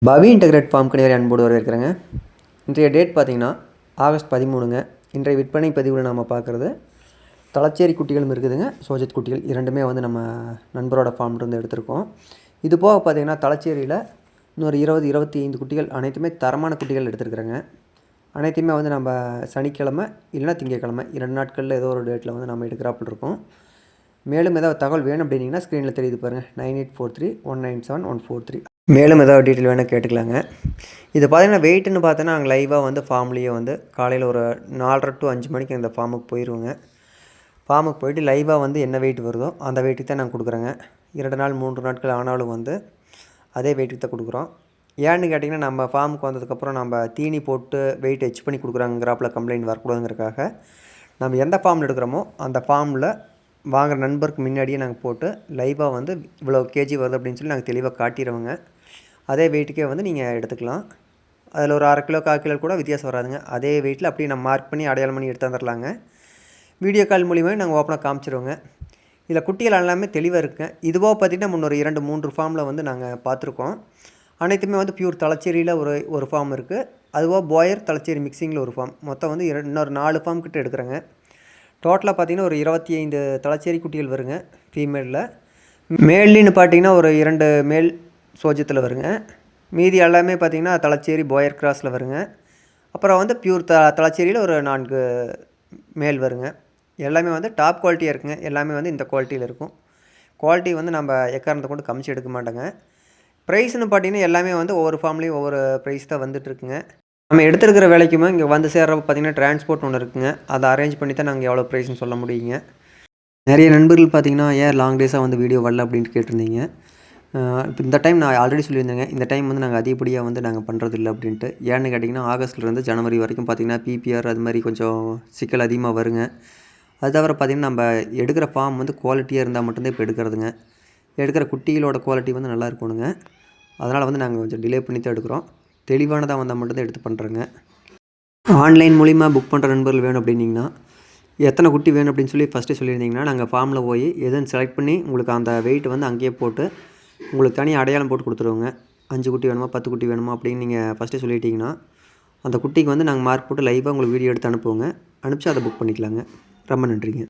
பவி integrate form கடையை அன்போடு வரவேற்கிறேங்க. இன்றைய டேட் பார்த்திங்கன்னா ஆகஸ்ட் 13ங்க. இன்றைய விற்பனை பதிவில் நாம் பார்க்குறது தலச்சேரி குட்டிகளும் இருக்குதுங்க, சோஜத் குட்டிகள் இரண்டுமே வந்து நம்ம நண்பரோட ஃபார்ம்லேருந்து எடுத்திருக்கோம். இது போக பார்த்திங்கன்னா தலச்சேரியில் இன்னொரு 20-25 குட்டிகள் அனைத்துமே தரமான குட்டிகள் எடுத்துருக்குறேங்க. அனைத்தையுமே வந்து நம்ம சனிக்கிழமை இல்லைனா திங்கக்கிழமை 2 நாட்களில் ஏதோ ஒரு டேட்டில் வந்து நம்ம எடுக்கிறாப்பில் இருக்கோம். மேலும் ஏதாவது தகவல் வேணும் அப்படின்னிங்கன்னா ஸ்க்ரீனில் தெரியுது பாருங்கள், 9843197143. மேலும் ஏதாவது டீட்டெயில் வேணால் கேட்டுக்கலாங்க. இது பார்த்திங்கன்னா வெயிட்டுன்னு பார்த்தோன்னா நாங்கள் லைவாக வந்து ஃபார்ம்லேயே வந்து காலையில் ஒரு 4:30 to 5 மணிக்கு அந்த ஃபார்முக்கு போயிடுவோங்க. ஃபார்முக்கு போயிட்டு லைவாக வந்து என்ன வெயிட் வருதோ அந்த வெயிட்டுக்கு தான் நாங்கள் கொடுக்குறோங்க. 2 நாள் 3 நாட்கள் ஆனாலும் வந்து அதே வெயிட்டுக்கு தான் கொடுக்குறோம். ஏன்னு கேட்டிங்கன்னா நம்ம ஃபார்முக்கு வந்ததுக்கப்புறம் நம்ம தீனி போட்டு வெயிட் ஹெச் பண்ணி கொடுக்குறாங்கிறாப்பில் கம்ப்ளைண்ட் வரக்கூடாதுங்கிறக்காக நம்ம எந்த ஃபார்மில் எடுக்கிறோமோ அந்த ஃபார்மில் வாங்குகிற நண்பருக்கு முன்னாடியே நாங்கள் போட்டு லைவாக வந்து இவ்வளோ கேஜி வருது அப்படின்னு சொல்லி நாங்கள் தெளிவாக காட்டிடுவோங்க. அதே வெயிட்டுக்கே வந்து நீங்கள் எடுத்துக்கலாம். அதில் ஒரு 1/2 கிலோ 1/4 கிலோ கூட வித்தியாசம் வராதுங்க. அதே வெயிட்டில் அப்படியே நம்ம மார்க் பண்ணி அடையாளம் பண்ணி எடுத்து வந்துடலாங்க. வீடியோ கால் மூலியமாக நாங்கள் ஓப்பனாக காமிச்சிடுவோங்க. இதில் குட்டிகள் எல்லாமே தெளிவாக இருக்குங்க. இதுவாக பார்த்திங்கன்னா முன்னொரு 2-3 ஃபார்மில் வந்து நாங்கள் பார்த்துருக்கோம். அனைத்துமே வந்து பியூர் தலச்சேரியில் ஒரு ஃபார்ம் இருக்குது. அதுவாக போயர் தலச்சேரி மிக்சிங்கில் ஒரு ஃபார்ம், மொத்தம் வந்து இன்னொரு 4 ஃபார்ம் கிட்ட எடுக்கிறேங்க. டோட்டலாக பார்த்திங்கன்னா ஒரு 25 தலச்சேரி குட்டிகள் வருங்க ஃபீமேலில். மேல்லின்னு பார்த்திங்கன்னா ஒரு 2 மேல் சோஜத்தில் வருங்க. மீதி எல்லாமே பார்த்திங்கன்னா தலச்சேரி போயர் கிராஸில் வருங்க. அப்புறம் வந்து பியூர் தலச்சேரியில் ஒரு 4 மேல் வருங்க. எல்லாமே வந்து டாப் குவாலிட்டியாக இருக்குங்க. எல்லாமே வந்து இந்த குவாலிட்டியில் இருக்கும். குவாலிட்டி வந்து நம்ம எக்காரணத்தை கொண்டு கமிச்சு எடுக்க மாட்டோங்க. ப்ரைஸ்னு பார்த்திங்கன்னா எல்லாமே வந்து ஒவ்வொரு ஃபார்ம்லேயும் ஒவ்வொரு ப்ரைஸ் தான் வந்துட்டுருக்குங்க. நம்ம எடுத்துருக்கிற வேலைக்குமே இங்கே வந்து சேர்றப்ப பார்த்திங்கன்னா டிரான்ஸ்போர்ட் ஒன்று இருக்குங்க. அதை அரேஞ்ச் பண்ணி தான் நாங்கள் எவ்வளோ ப்ரைஸ்னு சொல்ல முடியுங்க. நிறைய நண்பர்கள் பார்த்திங்கன்னா ஏன் லாங் டேஸாக வந்து வீடியோ வரல அப்படின்ட்டு கேட்டிருந்தீங்க. இப்போ இந்த டைம் நான் ஆல்ரெடி சொல்லியிருந்தேங்க, இந்த டைம் வந்து நாங்கள் அதிகப்படியாக வந்து நாங்கள் பண்ணுறதில்ல அப்படின்ட்டு. ஏன்னு கேட்டிங்கன்னா ஆகஸ்ட்லேருந்து ஜனவரி வரைக்கும் பார்த்திங்கன்னா பிபிஆர் அது மாதிரி கொஞ்சம் சிக்கல் அதிகமாக வருங்க. அது தவிர பார்த்திங்கன்னா நம்ம எடுக்கிற ஃபார்ம் வந்து குவாலிட்டியாக இருந்தால் மட்டும்தான் இப்போ எடுக்கிறதுங்க. எடுக்கிற குட்டிகளோட குவாலிட்டி வந்து நல்லா இருக்கணுங்க. அதனால் வந்து நாங்கள் கொஞ்சம் டிலே பண்ணி தான் எடுக்கிறோம். தெளிவானதாக வந்தால் மட்டும்தான் எடுத்து பண்ணுறேங்க. ஆன்லைன் மூலிமா புக் பண்ணுற நண்பர்கள் வேணும் அப்படின்னிங்கன்னா எத்தனை குட்டி வேணும் அப்படின்னு சொல்லி ஃபஸ்ட்டே சொல்லியிருந்தீங்கன்னா நாங்கள் ஃபார்மில் போய் எதுன்னு செலக்ட் பண்ணி உங்களுக்கு அந்த வெயிட் வந்து அங்கேயே போட்டு உங்களுக்கு தனியாக அடையாளம் போட்டு கொடுத்துருவோங்க. 5 குட்டி வேணுமா 10 குட்டி வேணுமா அப்படின்னு நீங்கள் ஃபஸ்ட்டே சொல்லிட்டீங்கன்னா அந்த குட்டிக்கு வந்து நாங்கள் மார்க் போட்டு லைவாக உங்களுக்கு வீடியோ எடுத்து அனுப்புவோங்க. அனுப்பிச்சு அதை புக் பண்ணிக்கலாங்க. ரொம்ப நன்றிங்க.